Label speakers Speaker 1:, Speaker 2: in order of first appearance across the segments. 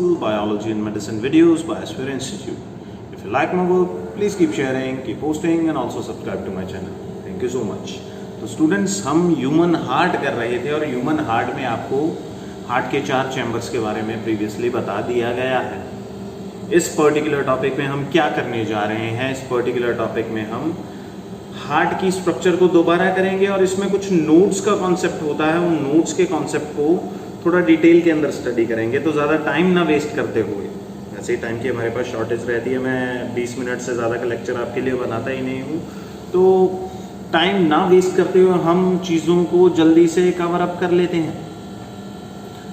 Speaker 1: Cell Biology and Medicine videos by Aspire Institute. If you like my work, please keep sharing, keep posting and also subscribe to my channel. Thank you so much. तो students, हम human heart कर रहे थे और human heart में आपको heart के 4 chambers के बारे में प्रीवियसली बता दिया गया है। इस पर्टिकुलर टॉपिक में हम क्या करने जा रहे हैं, इस पर्टिकुलर टॉपिक में हम हार्ट की स्ट्रक्चर को दोबारा करेंगे और इसमें कुछ नोड्स का कॉन्सेप्ट होता है, उन नोड्स के कॉन्सेप्ट को थोड़ा डिटेल के अंदर स्टडी करेंगे। तो ज़्यादा टाइम ना वेस्ट करते हुए, वैसे ही टाइम की हमारे पास शॉर्टेज रहती है, मैं 20 मिनट से ज़्यादा का लेक्चर आपके लिए बनाता ही नहीं हूँ, तो टाइम ना वेस्ट करते हुए हम चीज़ों को जल्दी से कवर अप कर लेते हैं।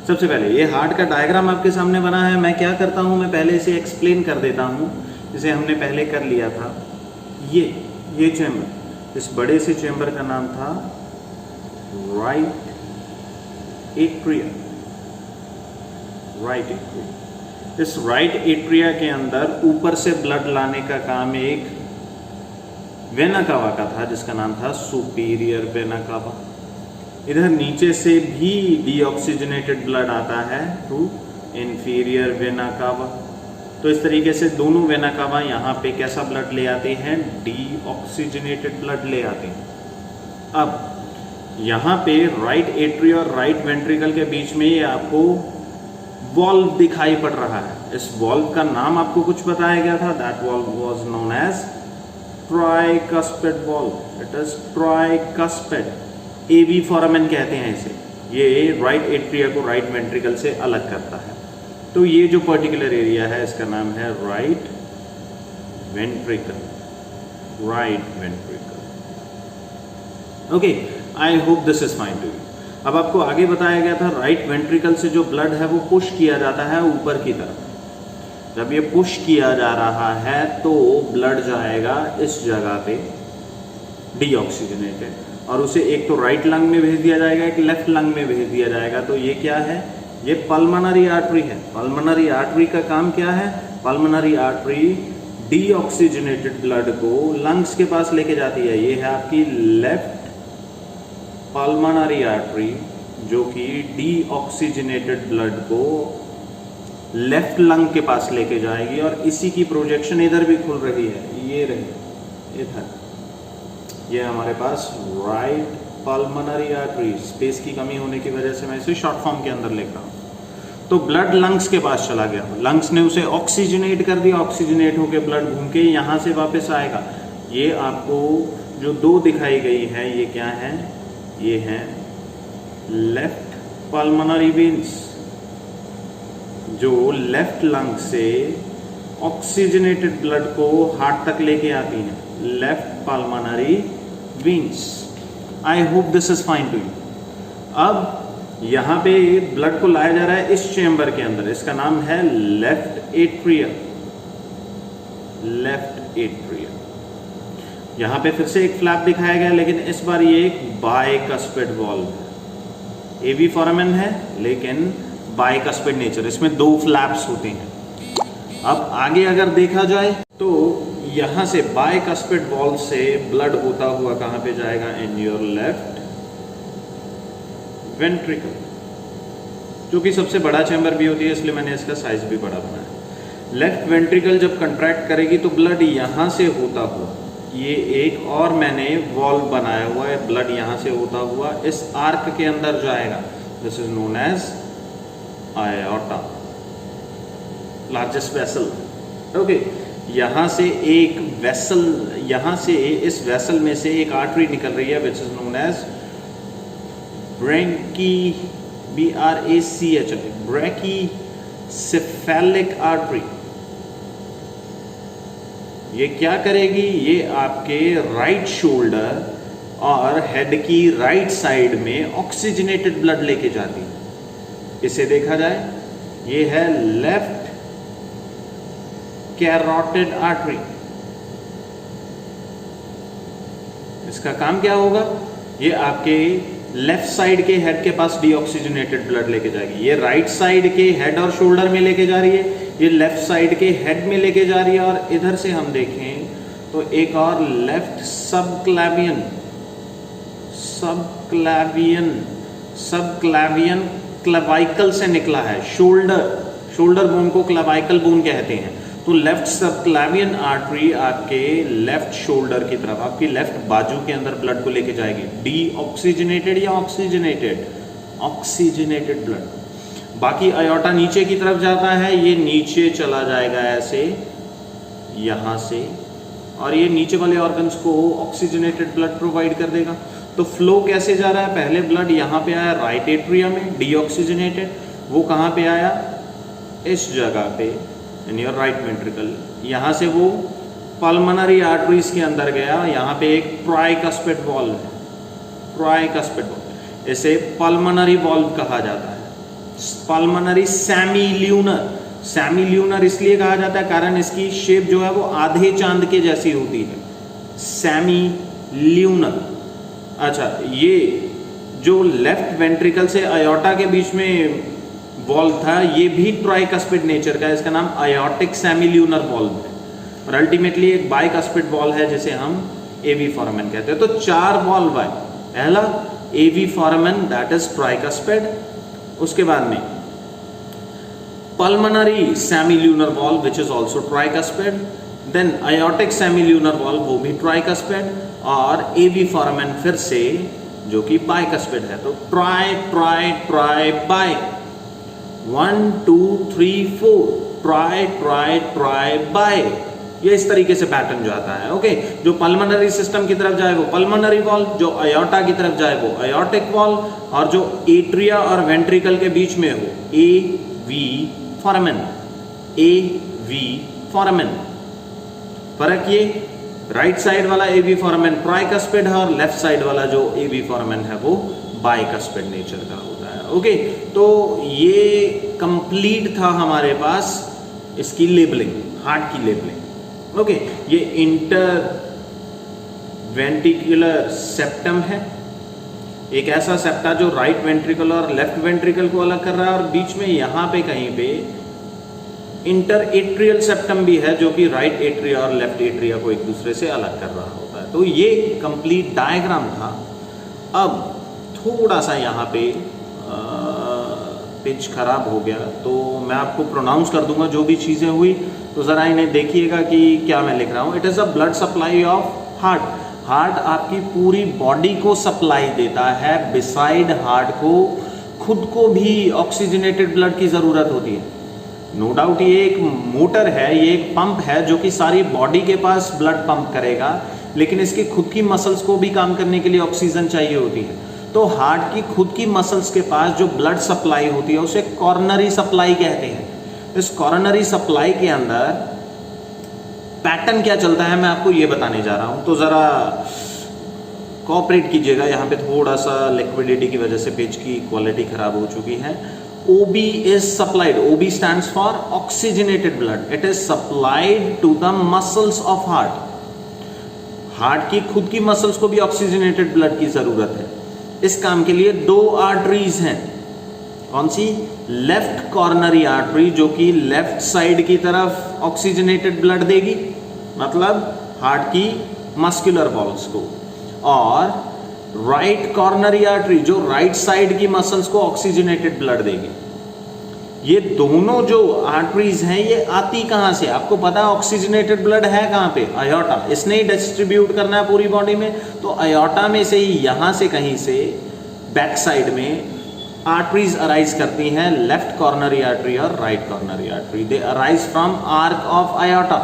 Speaker 1: सबसे पहले ये हार्ट का डायग्राम आपके सामने बना है। मैं क्या करता हूँ, मैं पहले इसे एक्सप्लेन कर देता हूँ, जिसे हमने पहले कर लिया था। ये चैम्बर, इस बड़े से चैम्बर का नाम था राइट एट्रिया। इस राइट एट्रिया के अंदर ऊपर से ब्लड लाने का काम एक वेना कावा का था, जिसका नाम था सुपीरियर वेना कावा। इधर नीचे से भी डीऑक्सीजनेटेड ब्लड आता है थ्रू इंफीरियर वेना कावा। तो इस तरीके से दोनों वेना कावा यहाँ पे कैसा ब्लड ले आते हैं, डीऑक्सीजनेटेड ब्लड ले आते हैं। अब यहाँ पे राइट एट्रिया और राइट वेंट्रिकल के बीच में ये आपको वॉल्व दिखाई पड़ रहा है। इस वॉल्व का नाम आपको कुछ बताया गया था, that valve was known as tricuspid valve. It is tricuspid, AV foramen कहते हैं इसे। ये राइट एट्रिया को राइट वेंट्रिकल से अलग करता है। तो ये जो पर्टिकुलर एरिया है, इसका नाम है right ventricle. Okay, I hope this is fine to you. अब आपको आगे बताया गया था, राइट वेंट्रिकल से जो ब्लड है वो पुश किया जाता है ऊपर की तरफ। जब ये पुश किया जा रहा है तो ब्लड जाएगा इस जगह पे डीऑक्सीजनेटेड, और उसे एक तो राइट लंग में भेज दिया जाएगा, एक लेफ्ट लंग में भेज दिया जाएगा। तो ये क्या है, ये पल्मोनरी आर्टरी है। पल्मोनरी आर्टरी का काम क्या है, पल्मोनरी आर्टरी डीऑक्सीजनेटेड ब्लड को लंग्स के पास लेके जाती है। ये है आपकी लेफ्ट पल्मोनरी आर्टरी, जो कि डीऑक्सीजनेटेड ब्लड को लेफ्ट लंग के पास लेके जाएगी, और इसी की प्रोजेक्शन इधर भी खुल रही है। ये रही इधर, ये हमारे पास राइट पल्मोनरी आर्टरी। स्पेस की कमी होने की वजह से मैं इसे शॉर्ट फॉर्म के अंदर लिख रहा हूँ। तो ब्लड लंग्स के पास चला गया, लंग्स ने उसे ऑक्सीजनेट कर दिया, ऑक्सीजनेट होकर ब्लड घूम के यहाँ से वापस आएगा। ये आपको जो 2 दिखाई गई है, ये क्या है, ये है लेफ्ट पल्मोनरी वेन्स, जो लेफ्ट लंग से ऑक्सीजनेटेड ब्लड को हार्ट तक लेके आती हैं। Left pulmonary veins. I hope this is fine to you. अब यहाँ पे ब्लड को लाया जा रहा है इस चेम्बर के अंदर, इसका नाम है लेफ्ट एट्रिया। Left atria. यहाँ पे फिर से एक फ्लैप दिखाया गया, लेकिन इस बार ये एक बाइकस्पिड वॉल्व है। एवी फोरामेन है लेकिन बाइकस्पिड नेचर, इसमें 2 फ्लैप्स होते हैं। अब आगे अगर देखा जाए तो यहाँ से बाइकस्पिड वॉल्व से ब्लड होता हुआ कहाँ पे जाएगा, इन योर लेफ्ट वेंट्रिकल, जो कि सबसे बड़ा चैम्बर भी होती है, इसलिए मैंने इसका साइज भी बड़ा बनाया। लेफ्ट वेंट्रिकल जब कंट्रैक्ट करेगी तो ब्लड यहाँ से होता हुआ, ये एक और मैंने वॉल्व बनाया हुआ है, ब्लड यहाँ से होता हुआ इस आर्क के अंदर जाएगा। This is known as aorta, largest vessel. Okay, यहाँ से एक वेसल, यहाँ से इस वेसल में से एक आर्टरी निकल रही है, which is known as brachiocephalic artery. ये क्या करेगी, ये आपके राइट शोल्डर और हेड की राइट साइड में ऑक्सीजनेटेड ब्लड लेके जाती है। इसे देखा जाए, ये है लेफ्ट कैरोटिड आर्टरी। इसका काम क्या होगा, ये आपके लेफ्ट साइड के हेड के पास डीऑक्सीजनेटेड ब्लड लेके जाएगी। ये राइट साइड के हेड और शोल्डर में लेके जा रही है, ये लेफ्ट साइड के हेड में लेके जा रही है, और इधर से हम देखें तो एक और लेफ्ट सबक्लैवियन क्लेवाइकल से निकला है। शोल्डर बोन को क्लेविकल बोन कहते हैं। तो लेफ्ट सबक्लेवियन आर्टरी आपके लेफ्ट शोल्डर की तरफ, आपकी लेफ्ट बाजू के अंदर ब्लड को लेके जाएगी। डीऑक्सीजनेटेड या ऑक्सीजनेटेड? Oxygenated blood. बाकी अयोर्टा नीचे की तरफ जाता है, ये नीचे चला जाएगा ऐसे, यहां से, और ये नीचे वाले ऑर्गन्स को ऑक्सीजनेटेड ब्लड प्रोवाइड कर देगा। तो फ्लो कैसे जा रहा है? पहले ब्लड यहाँ पे आया राइट एट्रिया में डीऑक्सीजनेटेड, वो कहाँ पे आया? इस जगह पे इन योर राइट वेंट्रिकल। यहाँ से वो पल्मोनरी आर्टरीज के अंदर गया, यहाँ पे एक ट्राइकस्पिड वॉल्व है, ट्राइकस्पिड वॉल्व, इसे पल्मोनरी वॉल्व कहा जाता है। पल्मोनरी सेमील्यूनर, सेमील्यूनर इसलिए कहा जाता है कारण इसकी शेप जो है वो आधे चांद के जैसी होती है, सेमील्यूनर। अच्छा, ये जो लेफ्ट वेंट्रिकल से अयोर्टा के बीच में वॉल्व था, ये भी ट्राइकस्पिड नेचर का है, इसका नाम अयोर्टिक सेमील्यूनर वॉल्व है। और अल्टीमेटली एक बाइकस्पिड वॉल्व है जिसे हम एवी फोरामेन कहते हैं। तो 4 वॉल्व है। पहला AV foramen, that is tricuspid. उसके बाद में pulmonary semilunar valve which is also tricuspid, then aortic semilunar valve, वो भी ट्राइकस्पिड, और एवी फोरामेन फिर से जो कि बाइकस्पिड है। तो try try try by, 1 2 3 4, try try try by, ये इस तरीके से पैटर्न जो आता है। ओके, जो पल्मोनरी सिस्टम की तरफ जाए वो पल्मोनरी वॉल्व, जो अयोर्टा की तरफ जाए वो अयोर्टिक वॉल्व, और जो एट्रिया और वेंट्रिकल के बीच में हो A V foramen, A V foramen. फर्क ये, राइट साइड वाला एवी फोरामेन ट्राइकस्पिड है और लेफ्ट साइड वाला जो एवी फोरामेन है वो बाइकस्पिड नेचर का होता है। ओके, तो ये कंप्लीट था हमारे पास इसकी लेबलिंग, हार्ट की लेबलिंग। ओके, ये इंटर वेंट्रिकुलर सेप्टम है, एक ऐसा सेप्टा जो राइट वेंट्रिकल और लेफ्ट वेंट्रिकल को अलग कर रहा है, और बीच में यहाँ पे कहीं पे इंटर एट्रियल सेप्टम भी है जो कि राइट एट्रिया और लेफ्ट एट्रिया को एक दूसरे से अलग कर रहा होता है। तो ये कंप्लीट डायग्राम था। अब थोड़ा सा यहाँ पे पिच खराब हो गया, तो मैं आपको प्रोनाउंस कर दूंगा जो भी चीज़ें हुई, तो ज़रा इन्हें देखिएगा कि क्या मैं लिख रहा हूँ। It is a blood supply of heart. Heart आपकी पूरी बॉडी को सप्लाई देता है, बिसाइड हार्ट को खुद को भी ऑक्सीजनेटेड ब्लड की ज़रूरत होती है। नो डाउट ये एक मोटर है, ये एक पंप है जो कि सारी बॉडी के पास ब्लड पंप करेगा, लेकिन इसकी खुद की मसल्स को भी काम करने के लिए ऑक्सीजन चाहिए होती है। तो हार्ट की खुद की मसल्स के पास जो ब्लड सप्लाई होती है उसे कॉर्नरी सप्लाई कहते हैं। इस कॉर्नरी सप्लाई के अंदर पैटर्न क्या चलता है मैं आपको ये बताने जा रहा हूं, तो जरा कोऑपरेट कीजिएगा। यहाँ पे थोड़ा सा लिक्विडिटी की वजह से पेज की क्वालिटी खराब हो चुकी है। OB is supplied. OB stands for oxygenated blood. It is supplied to the muscles of heart. Heart की खुद की मसल्स को भी ऑक्सीजनेटेड ब्लड की जरूरत है। इस काम के लिए 2 आर्टरीज हैं। कौन सी? लेफ्ट कॉर्नरी आर्टरी जो कि लेफ्ट साइड की तरफ ऑक्सीजनेटेड ब्लड देगी, मतलब हार्ट की मस्कुलर वॉल्स को, और राइट कॉर्नरी आर्टरी जो राइट साइड की मसल्स को ऑक्सीजनेटेड ब्लड देगी। ये दोनों जो आर्टरीज हैं ये आती कहां से? आपको पता है ऑक्सीजनेटेड ब्लड है कहां पे? अयोर्टा। इसने ही डिस्ट्रीब्यूट करना है पूरी बॉडी में, तो अयोर्टा में से ही यहां से कहीं से बैक साइड में आर्टरीज अराइज करती हैं, लेफ्ट कॉर्नरी आर्टरी और right coronary artery. They arise from arch of aorta.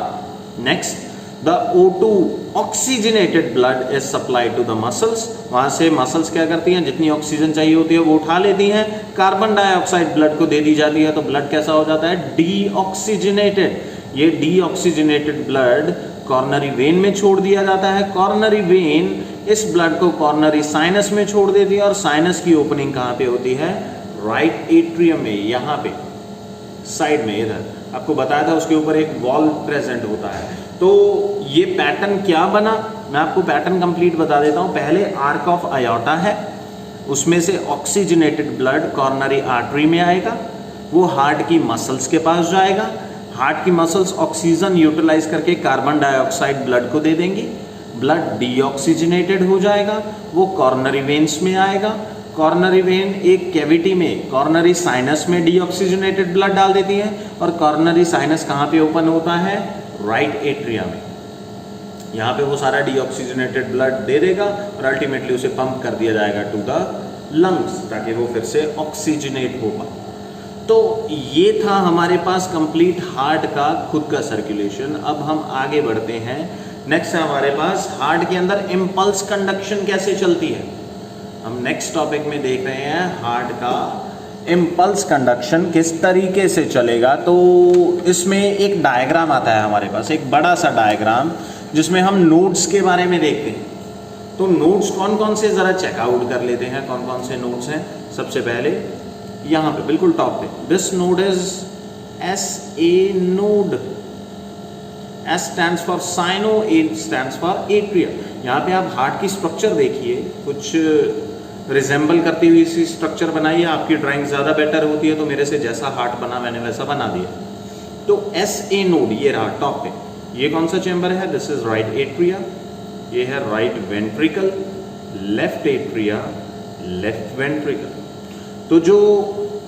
Speaker 1: Next, the O2 oxygenated blood is supplied to the muscles. वहां से मसल्स क्या करती हैं? जितनी ऑक्सीजन चाहिए होती है वो उठा लेती हैं, कार्बन डाइऑक्साइड ब्लड को दे दी जाती है, तो ब्लड कैसा हो जाता है? डीऑक्सीजनेटेड। ये डीऑक्सीजनेटेड ब्लड कॉर्नरी वेन में छोड़ दिया जाता है। कॉर्नरी वेन इस ब्लड को कॉर्नरी साइनस में छोड़ देती है, और साइनस की ओपनिंग कहाँ पे होती है? राइट एट्रियम में, यहाँ पे साइड में, इधर आपको बताया था उसके ऊपर एक वॉल्व प्रेजेंट होता है। तो ये पैटर्न क्या बना, मैं आपको पैटर्न कंप्लीट बता देता हूँ। पहले आर्क ऑफ अयोर्टा है, उसमें से ऑक्सीजनेटेड ब्लड कॉर्नरी आर्टरी में आएगा, वो हार्ट की मसल्स के पास जाएगा, हार्ट की मसल्स ऑक्सीजन यूटिलाइज करके कार्बन डाइऑक्साइड ब्लड को दे देंगी, ब्लड डीऑक्सीजनेटेड हो जाएगा, वो कॉर्नरी वेन्स में आएगा, कॉर्नरी वेन एक कैविटी में कॉर्नरी साइनस में डीऑक्सीजनेटेड ब्लड डाल देती है, और कॉर्नरी साइनस कहाँ पे ओपन होता है? राइट एट्रिया में। यहाँ पे वो सारा डीऑक्सीजनेटेड ब्लड दे देगा और अल्टीमेटली उसे पंप कर दिया जाएगा टू द लंग्स, ताकि वो फिर से ऑक्सीजनेट हो पाए। तो ये था हमारे पास कंप्लीट हार्ट का खुद का सर्कुलेशन। अब हम आगे बढ़ते हैं। नेक्स्ट है हमारे पास हार्ट के अंदर इम्पल्स कंडक्शन कैसे चलती है। हम नेक्स्ट टॉपिक में देख रहे हैं हार्ट का इम्पल्स कंडक्शन किस तरीके से चलेगा। तो इसमें एक डायग्राम आता है हमारे पास, एक बड़ा सा डायग्राम, जिसमें हम नोड्स के बारे में देखते हैं। तो नोड्स कौन कौन से जरा चेकआउट कर लेते हैं, कौन कौन से नोड्स हैं। सबसे पहले यहाँ पे बिल्कुल टॉप पे, this node is S A node. S stands for sino, A stands for atria. यहाँ पे आप हार्ट की स्ट्रक्चर देखिए, कुछ रिजेंबल करती हुई सी स्ट्रक्चर बनाइए। आपकी ड्राइंग ज़्यादा बेटर होती है, तो मेरे से जैसा हार्ट बना मैंने वैसा बना दिया। तो एस ए नोड ये रहा टॉप पे। ये कौन सा चैम्बर है? This is right atria. ये है right ventricle, left atria, left ventricle. तो जो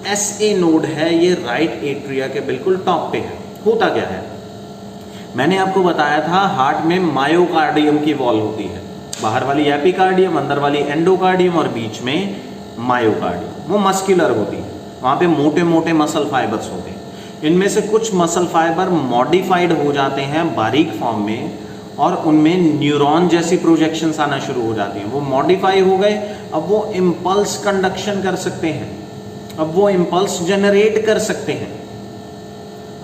Speaker 1: एस ए नोड है ये राइट एट्रिया के बिल्कुल टॉप पे है। होता क्या है, मैंने आपको बताया था हार्ट में मायोकार्डियम की वॉल होती है। बाहर वाली एपिकार्डियम, अंदर वाली एंडोकार्डियम और बीच में मायोकार्डियम। वो मस्कुलर होती है, वहाँ पे मोटे मोटे मसल फाइबर्स होते हैं। इनमें से कुछ मसल फाइबर मॉडिफाइड हो जाते हैं बारीक फॉर्म में, और उनमें न्यूरॉन जैसी प्रोजेक्शंस आना शुरू हो जाती हैं। वो मॉडिफाई हो गए, अब वो इम्पल्स कंडक्शन कर सकते हैं, अब वो इम्पल्स जनरेट कर सकते हैं।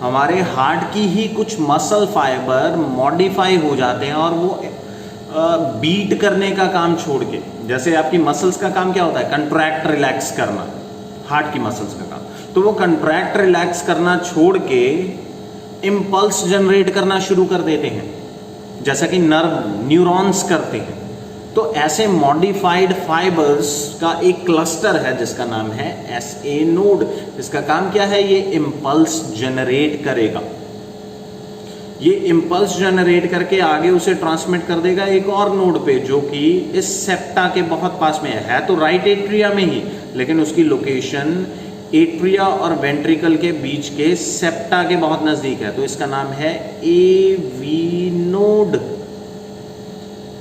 Speaker 1: हमारे हार्ट की ही कुछ मसल फाइबर मॉडिफाई हो जाते हैं और वो बीट करने का काम छोड़ के, जैसे आपकी मसल्स का काम क्या होता है? कंट्रैक्ट रिलैक्स करना, हार्ट की मसल्स का काम। तो वो कंट्रैक्ट रिलैक्स करना छोड़ के इम्पल्स जनरेट करना शुरू कर देते हैं, जैसा कि नर्व न्यूरॉन्स करते हैं। तो ऐसे मॉडिफाइड फाइबर्स का एक क्लस्टर है जिसका नाम है एस ए नोड। इसका काम क्या है? ये इम्पल्स जनरेट करेगा। ये इम्पल्स जनरेट करके आगे उसे ट्रांसमिट कर देगा एक और नोड पे, जो कि इस सेप्टा के बहुत पास में है। तो राइट एट्रिया में ही, लेकिन उसकी लोकेशन एट्रिया और वेंट्रिकल के बीच के सेप्टा के बहुत नजदीक है। तो इसका नाम है AV node,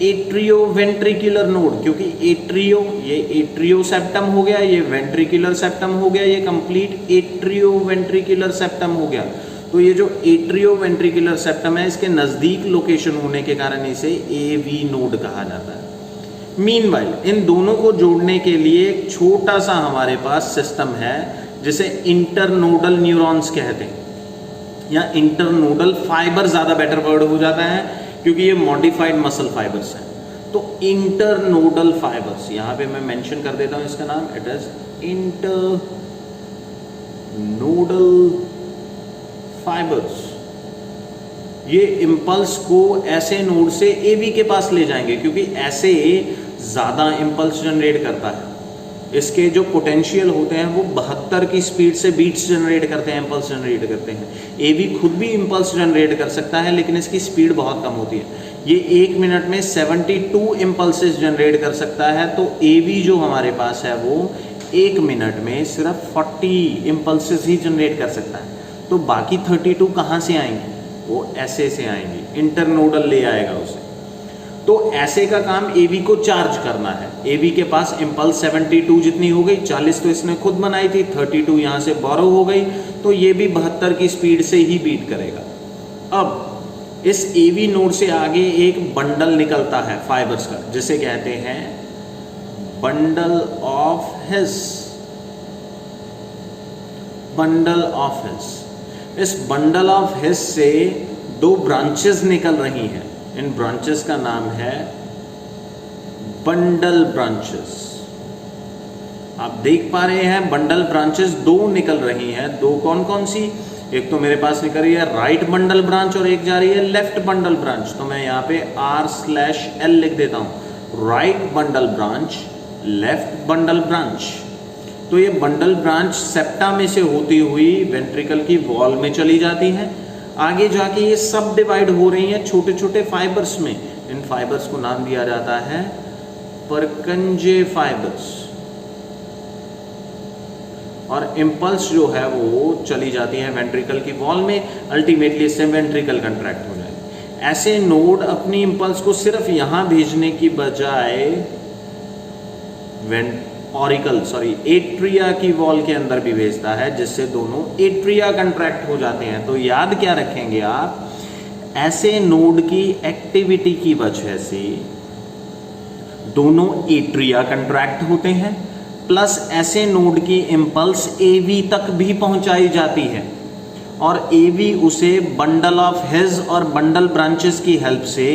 Speaker 1: atrio ventricular node. क्योंकि एट्रियो, ये एट्रियो सेप्टम हो गया, ये वेंट्रिकुलर सेप्टम हो गया, ये कंप्लीट एट्रियो वेंट्रिकुलर सेप्टम हो गया। तो ये जो एट्रियो वेंट्रिकुलर सेप्टम है, इसके नजदीक लोकेशन होने के कारण इसे एवी नोड कहा जाता है। मीनवाइल इन दोनों को जोड़ने के लिए एक छोटा सा हमारे पास सिस्टम है जिसे इंटरनोडल न्यूरॉन्स कहते हैं, या इंटरनोडल फाइबर ज्यादा बेटर वर्ड हो जाता है, क्योंकि ये मॉडिफाइड मसल फाइबर्स हैं। तो इंटरनोडल फाइबर्स, यहां पे मैं मेंशन कर देता हूं इसका नाम, इट इज इंटरनोडल फाइबर्स। ये इम्पल्स को ऐसे नोड से एवी के पास ले जाएंगे, क्योंकि ऐसे ज्यादा इम्पल्स जनरेट करता है। इसके जो पोटेंशियल होते हैं वो 72 की स्पीड से बीट्स जनरेट करते हैं, इम्पल्स जनरेट करते हैं। एवी खुद भी इम्पल्स जनरेट कर सकता है, लेकिन इसकी स्पीड बहुत कम होती है। ये 1 मिनट में 72 इम्पल्सेस जनरेट कर सकता है। तो एवी जो हमारे पास है वो 1 मिनट में सिर्फ 40 इम्पल्सेस ही जनरेट कर सकता है। तो बाकी 32 कहाँ से आएंगे? वो ऐसे से आएंगे, इंटरनोडल ले आएगा उसे। तो ऐसे का काम एवी को चार्ज करना है। एवी के पास इम्पल्स 72 जितनी हो गई, 40 तो इसने खुद बनाई थी, 32 यहाँ से बोरो हो गई, तो ये भी 72 की स्पीड से ही बीट करेगा। अब इस एवी नोड से आगे एक बंडल निकलता है फाइबर्स का, जिसे कहते हैं bundle of his. Bundle of his. इस बंडल ऑफ हिस से 2 ब्रांचेस निकल रही हैं। इन ब्रांचेस का नाम है बंडल ब्रांचेस। आप देख पा रहे हैं बंडल ब्रांचेस 2 निकल रही हैं। 2 कौन कौन सी? एक तो मेरे पास निकल रही है राइट बंडल ब्रांच और एक जा रही है लेफ्ट बंडल ब्रांच। तो मैं यहाँ पे R/L लिख देता हूँ, right bundle branch, left bundle branch. तो ये बंडल ब्रांच सेप्टा में से होती हुई वेंट्रिकल की वॉल में चली जाती है। आगे जाके ये सब डिवाइड हो रही हैं छोटे छोटे फाइबर्स में। इन फाइबर्स को नाम दिया जाता है परकंजे फाइबर्स। और इम्पल्स जो है वो चली जाती है वेंट्रिकल की वॉल में, अल्टीमेटली इससे वेंट्रिकल कंट्रैक्ट हो जाएगा। ऐसे नोड अपनी इम्पल्स को सिर्फ यहाँ भेजने की बजाय एट्रिया की वॉल के अंदर भी भेजता है, जिससे दोनों एट्रिया कंट्रैक्ट हो जाते हैं। तो याद क्या रखेंगे आप, ऐसे नोड की एक्टिविटी की वजह से दोनों एट्रिया कंट्रैक्ट होते हैं, प्लस ऐसे नोड की इंपल्स एवी तक भी पहुंचाई जाती है और एवी उसे बंडल ऑफ हिज और बंडल ब्रांचेस की हेल्प से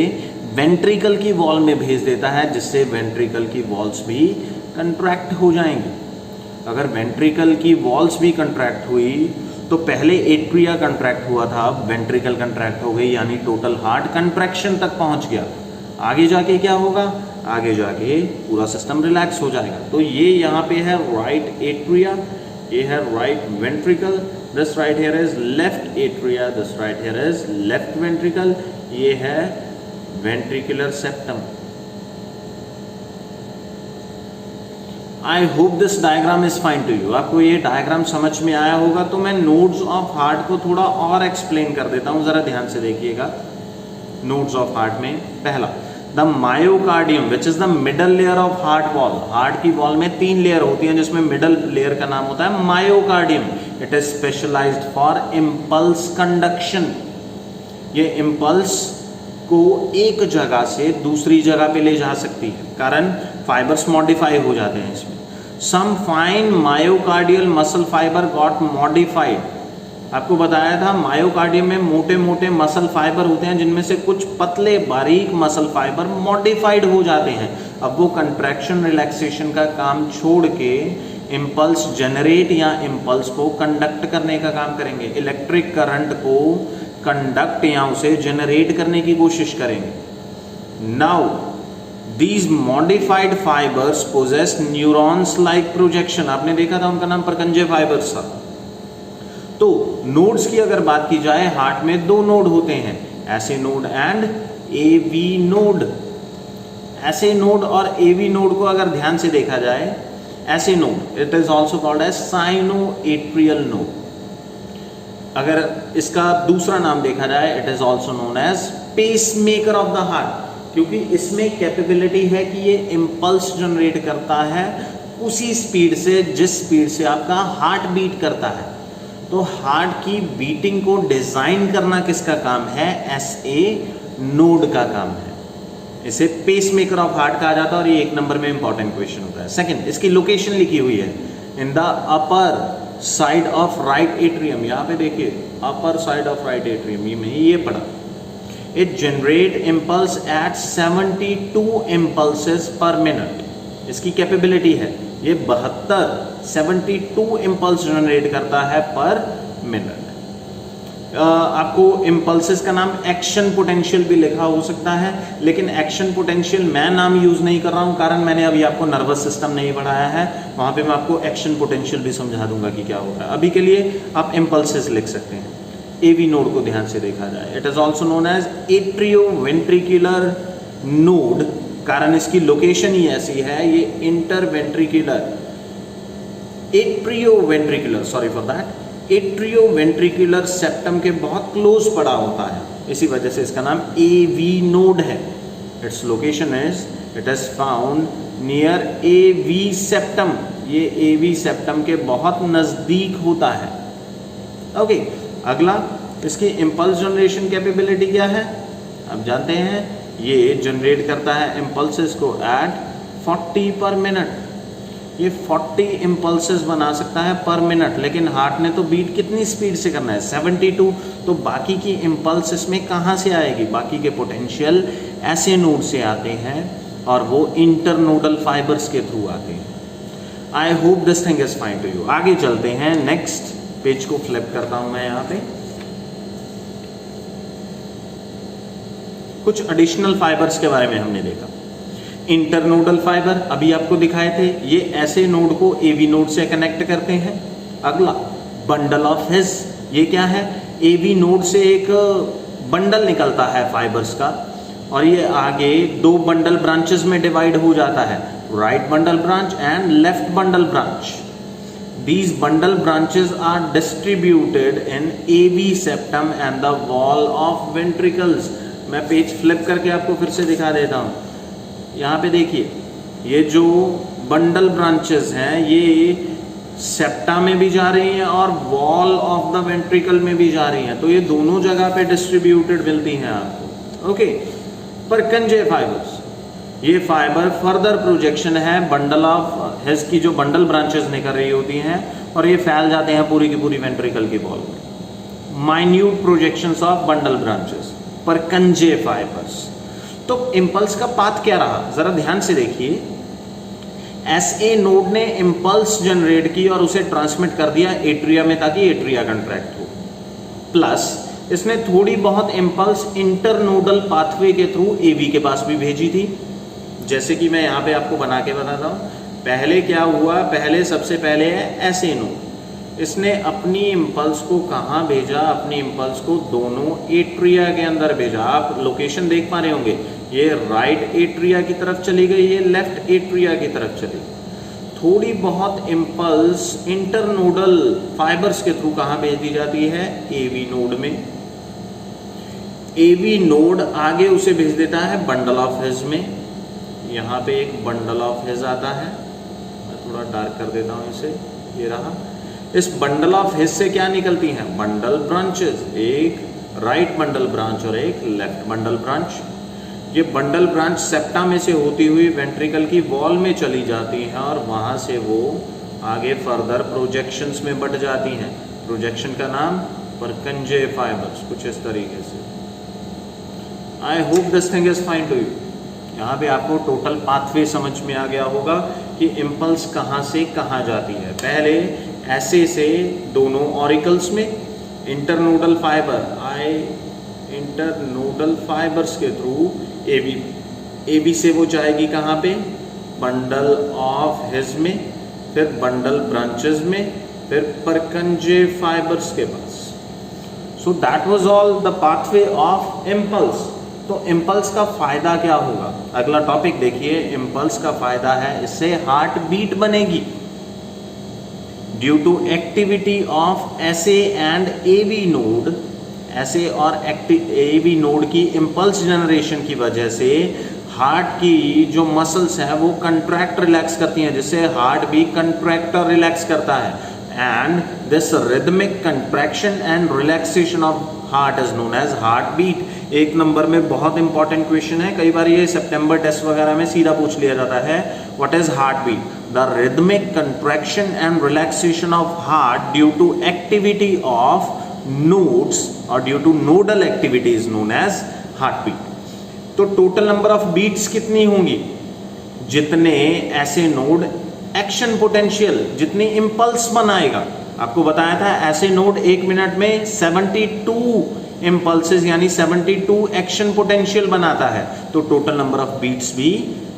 Speaker 1: वेंट्रिकल की वॉल में भेज देता है, जिससे वेंट्रिकल की वॉल्स भी कंट्रैक्ट हो जाएंगी। अगर वेंट्रिकल की वॉल्स भी कंट्रैक्ट हुई तो पहले एट्रिया कंट्रैक्ट हुआ था, अब वेंट्रिकल कंट्रैक्ट हो गई, यानी टोटल हार्ट कंट्रैक्शन तक पहुंच गया। आगे जाके क्या होगा, आगे जाके पूरा सिस्टम रिलैक्स हो जाएगा। तो ये यहाँ पे है राइट एट्रिया, ये है right ventricle, this right here is left atria, this right here is left ventricle, ये है ventricular septum. I hope this diagram is fine to you. आपको ये डायग्राम समझ में आया होगा। तो मैं नोड्स ऑफ हार्ट को थोड़ा और एक्सप्लेन कर देता हूं, जरा ध्यान से देखिएगा। नोड्स ऑफ हार्ट में पहला, the myocardium which is the middle layer of heart wall. Heart की वॉल में 3 लेयर होती हैं, जिसमें मिडल लेयर का नाम होता है myocardium. It is specialised for impulse conduction. ये इम्पल्स को एक जगह से दूसरी जगह पे ले जा सकती है, कारण फाइबर्स मॉडिफाई हो जाते हैं इसमें। Some fine myocardial muscle fibre got modified. आपको बताया था मायोकार्डियम में मोटे मोटे मसल फाइबर होते हैं, जिनमें से कुछ पतले बारीक मसल फाइबर मॉडिफाइड हो जाते हैं। अब वो कंट्रैक्शन रिलैक्सेशन का काम छोड़ के इम्पल्स जनरेट या इम्पल्स को कंडक्ट करने का काम करेंगे। इलेक्ट्रिक करंट को कंडक्ट या उसे जनरेट करने की कोशिश करेंगे। Now these modified fibres possess neurons like projection. आपने देखा था उनका नाम परकंजे फाइबर्स था। तो नोड्स की अगर बात की जाए, हार्ट में 2 नोड होते हैं, ऐसे नोड एंड एवी नोड। ऐसे नोड और एवी नोड को अगर ध्यान से देखा जाए, ऐसे node it is also called as sinoatrial node. अगर इसका दूसरा नाम देखा जाए, it is also known as pacemaker of the heart, क्योंकि इसमें कैपेबिलिटी है कि ये इम्पल्स जनरेट करता है उसी स्पीड से जिस स्पीड से आपका हार्ट बीट करता है। तो हार्ट की बीटिंग को डिजाइन करना किसका काम है, एसए नोड का काम है। इसे पेसमेकर ऑफ हार्ट कहा जाता है और ये 1 नंबर में इंपॉर्टेंट क्वेश्चन होता है। सेकंड, इसकी लोकेशन लिखी हुई है in the upper side of right atrium. यहाँ पे देखिए upper side of right atrium, ये में ये पढ़ा। It generate impulse at 72 impulses per minute. इसकी कैपेबिलिटी है ये 72 इम्पल्स जनरेट करता है पर मिनट। आपको इम्पल्सेस का नाम एक्शन पोटेंशियल भी लिखा हो सकता है, लेकिन एक्शन पोटेंशियल मैं नाम यूज नहीं कर रहा हूं, कारण मैंने अभी आपको नर्वस सिस्टम नहीं पढ़ाया है। वहां पे मैं आपको एक्शन पोटेंशियल भी समझा दूंगा कि क्या होता है। अभी के लिए आप इम्पल्सेस लिख सकते हैं। एवी नोड को ध्यान से देखा जाए, it is also known as atrioventricular node, कारण इसकी लोकेशन ही ऐसी है। ये एट्रियोवेंट्रिकुलर सेप्टम के बहुत क्लोज पड़ा होता है, इसी वजह से इसका नाम एवी नोड है। Its location it is found near AV septum. ये एवी सेप्टम के बहुत नजदीक होता है। ओके, अगला, इसकी इम्पल्स जनरेशन कैपेबिलिटी क्या है, आप जानते हैं। ये जनरेट करता है इम्पल्सेस को एट 40 पर मिनट। ये 40 इम्पल्सेस बना सकता है पर मिनट, लेकिन हार्ट ने तो बीट कितनी स्पीड से करना है, 72। तो बाकी की इम्पल्स इसमें कहाँ से आएगी, बाकी के पोटेंशियल ऐसे नोड से आते हैं और वो इंटरनोडल फाइबर्स के थ्रू आते हैं। I hope this thing is fine to you. आगे चलते हैं, नेक्स्ट पेज को फ्लिप करता हूं मैं। यहाँ पे कुछ एडिशनल फाइबर्स के बारे में हमने देखा। इंटरनोडल फाइबर अभी आपको दिखाए थे, ये ऐसे नोड को एवी नोड से कनेक्ट करते हैं। अगला, बंडल ऑफ हिज, ये क्या है, एवी नोड से एक बंडल निकलता है फाइबर्स का और ये आगे 2 बंडल ब्रांचेस में डिवाइड हो जाता है, right bundle branch and left bundle branch. These bundle branches are distributed in AV septum and the wall of ventricles. मैं पेज फ्लिप करके आपको फिर से दिखा देता हूँ। यहाँ पे देखिए, ये जो बंडल ब्रांचेस हैं ये सेप्टा में भी जा रही हैं और वॉल ऑफ द वेंट्रिकल में भी जा रही हैं, तो ये दोनों जगह पे डिस्ट्रीब्यूटेड मिलती हैं आपको। ओके, परकंजे फाइबर्स, ये फाइबर फर्दर प्रोजेक्शन है बंडल ऑफ हिज की जो बंडल ब्रांचेस निकल रही होती हैं और ये फैल जाते हैं पूरी की पूरी वेंट्रिकल की वॉल में। Minute projections of bundle branches, Purkinje fibres. तो इंपल्स का पाथ क्या रहा, जरा ध्यान से देखिए। एसए नोड ने इंपल्स जनरेट की और उसे ट्रांसमिट कर दिया एट्रिया में ताकि एट्रिया कंट्रैक्ट हो, प्लस इसने थोड़ी बहुत इंपल्स इंटरनोडल पाथवे के थ्रू एवी के पास भी भेजी थी, जैसे कि मैं यहाँ पे आपको बना के बताता हूँ। पहले क्या हुआ, पहले सबसे पहले है एसए नोड, इसने अपनी इंपल्स को कहाँ भेजा, अपनी इंपल्स को दोनों एट्रिया के अंदर भेजा। आप लोकेशन देख पा रहे होंगे, ये राइट एट्रिया की तरफ चली गई, ये लेफ्ट एट्रिया की तरफ चली गई। थोड़ी बहुत इंपल्स इंटरनोडल फाइबर्स के थ्रू कहाँ भेज दी जाती है, एवी नोड में। एवी नोड आगे उसे भेज देता है बंडल ऑफ हिज में। यहाँ पे एक बंडल ऑफ हिज आता है, मैं थोड़ा डार्क कर देता हूँ इसे, ये रहा। इस बंडल ऑफ हिज से क्या निकलती हैं, बंडल ब्रांचेस, एक राइट बंडल ब्रांच और एक लेफ्ट बंडल ब्रांच। ये बंडल ब्रांच सेप्टा में से होती हुई वेंट्रिकल की वॉल में चली जाती हैं और वहाँ से वो आगे फर्दर प्रोजेक्शंस में बढ़ जाती हैं। प्रोजेक्शन का नाम परकंजे फाइबर्स, कुछ इस तरीके से। I hope this thing is fine to you. यहाँ पे आपको टोटल पाथवे समझ में आ गया होगा कि इंपल्स कहाँ से कहाँ जाती है। पहले ऐसे से दोनों ऑरिकल्स में इंटरनोडल फाइबर आए, इंटरनोडल फाइबर्स के थ्रू एबी से वो जाएगी कहाँ पे, बंडल ऑफ हिज में, फिर बंडल ब्रांचेस में, फिर परकंजे फाइबर्स के पास। So that was all the pathway of impulse. तो इंपल्स का फायदा क्या होगा, अगला टॉपिक देखिए। इंपल्स का फायदा है इससे हार्ट बीट बनेगी due to activity of SA and AV node. SA और एवी नोड की इंपल्स जनरेशन की वजह से हार्ट की जो मसल्स है वो कंट्रैक्ट रिलैक्स करती हैं, जिससे हार्ट भी कंट्रैक्टर रिलैक्स करता है। And this rhythmic contraction and relaxation of heart is known as heart beat. एक नंबर में बहुत इंपॉर्टेंट क्वेश्चन है, कई बार ये सितंबर टेस्ट वगैरह में सीधा पूछ लिया जाता है। What is heart beat? The rhythmic contraction and relaxation of heart due to activity of nodes और due to nodal activity is known as heart beat. तो टोटल नंबर ऑफ बीट्स कितनी होंगी, जितने ऐसे नोड एक्शन पोटेंशियल, जितनी impulse बनाएगा। आपको बताया था ऐसे नोड 1 मिनट में 72 इंपल्सेस यानी 72 एक्शन पोटेंशियल बनाता है, तो टोटल नंबर ऑफ बीट्स भी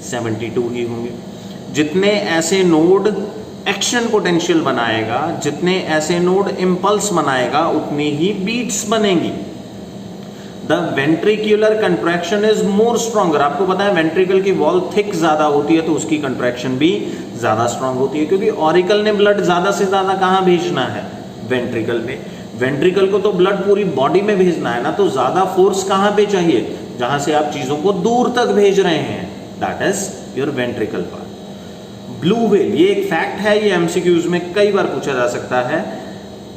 Speaker 1: 72 ही होंगे। जितने ऐसे नोड एक्शन पोटेंशियल बनाएगा, जितने ऐसे नोड इंपल्स बनाएगा, उतनी ही बीट्स बनेंगी। The ventricular contraction is more stronger. आपको पता है वेंट्रिकल की वॉल थिक ज्यादा होती है तो उसकी कंट्रैक्शन भी ज्यादा स्ट्रांग होती है, क्योंकि ऑरिकल ने ब्लड ज्यादा से ज्यादा कहाँ भेजना है, वेंट्रिकल में। वेंट्रिकल को तो ब्लड पूरी बॉडी में भेजना है ना, तो ज्यादा फोर्स कहाँ पे चाहिए, जहां से आप चीजों को दूर तक भेज रहे हैं, that is your ventricle part. Blue whale, ये एक फैक्ट है, ये एमसीक्यूज में कई बार पूछा जा सकता है।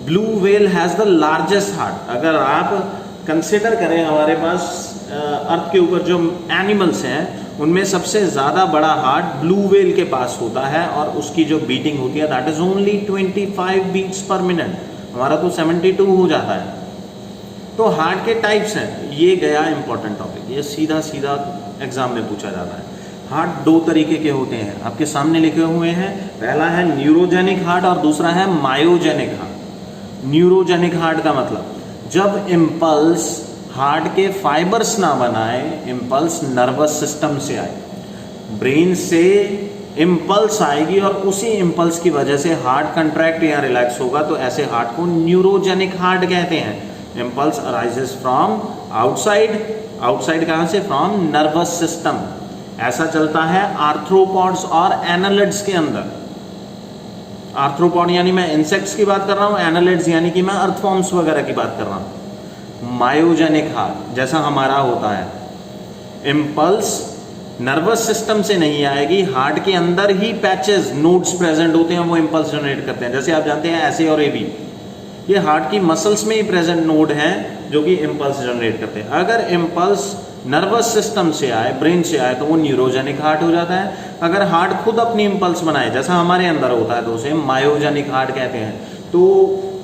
Speaker 1: Blue whale has the largest heart. अगर आप कंसिडर करें हमारे पास अर्थ के ऊपर जो एनिमल्स हैं उनमें सबसे ज्यादा बड़ा हार्ट ब्लू व्हेल के पास होता है और उसकी जो बीटिंग होती है that is only 25 beats per minute. हमारा तो 72 हो जाता है। तो हार्ट के टाइप्स हैं, ये गया इंपॉर्टेंट टॉपिक, ये सीधा सीधा एग्जाम में पूछा जाता है। हार्ट दो तरीके के होते हैं, आपके सामने लिखे हुए हैं। पहला है न्यूरोजेनिक हार्ट और दूसरा है मायोजेनिक हार्ट। न्यूरोजेनिक हार्ट का मतलब जब इंपल्स हार्ट के फाइबर्स ना बनाए, इंपल्स नर्वस सिस्टम से आए, ब्रेन से इंपल्स आएगी और उसी इंपल्स की वजह से हार्ट कंट्रैक्ट या रिलैक्स होगा, तो ऐसे हार्ट को न्यूरोजेनिक हार्ट कहते हैं। Impulse arises from outside, outside कहां से, फ्रॉम नर्वस सिस्टम। ऐसा चलता है आर्थ्रोपॉड्स और एनालिड्स के अंदर। आर्थ्रोपॉड यानी मैं इंसेक्ट्स की बात कर रहा हूँ, एनालिड्स यानी कि मैं अर्थफॉर्म्स वगैरह की बात कर रहा हूँ। मायोजेनिक हार्ट जैसा हमारा होता है, इम्पल्स नर्वस सिस्टम से नहीं आएगी, हार्ट के अंदर ही पैचेस नोड्स प्रेजेंट होते हैं, वो इम्पल्स जनरेट करते हैं। जैसे आप जानते हैं ऐसे और एबी, ये हार्ट की मसल्स में ही प्रेजेंट नोड हैं जो कि इम्पल्स जनरेट करते हैं। अगर इम्पल्स नर्वस सिस्टम से आए, ब्रेन से आए, तो वो न्यूरोजेनिक हार्ट हो जाता है। अगर हार्ट खुद अपनी इम्पल्स बनाए जैसा हमारे अंदर होता है तो उसे मायोजेनिक हार्ट कहते हैं। तो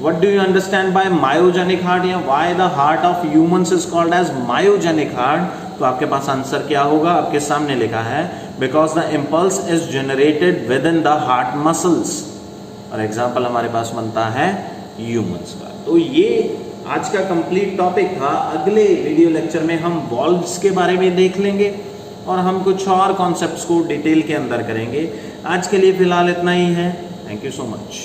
Speaker 1: what do you understand by myogenic heart, या why the heart of humans is called as myogenic heart? तो आपके पास आंसर क्या होगा, आपके सामने लिखा है because the impulse is generated with in the heart muscles. और एग्जाम्पल हमारे पास बनता है ह्यूमंस का। तो ये आज का कंप्लीट टॉपिक था। अगले वीडियो लेक्चर में हम वॉल्व्स के बारे में देख लेंगे और हम कुछ और कॉन्सेप्ट्स को डिटेल के अंदर करेंगे। आज के लिए फिलहाल इतना ही है। Thank you so much.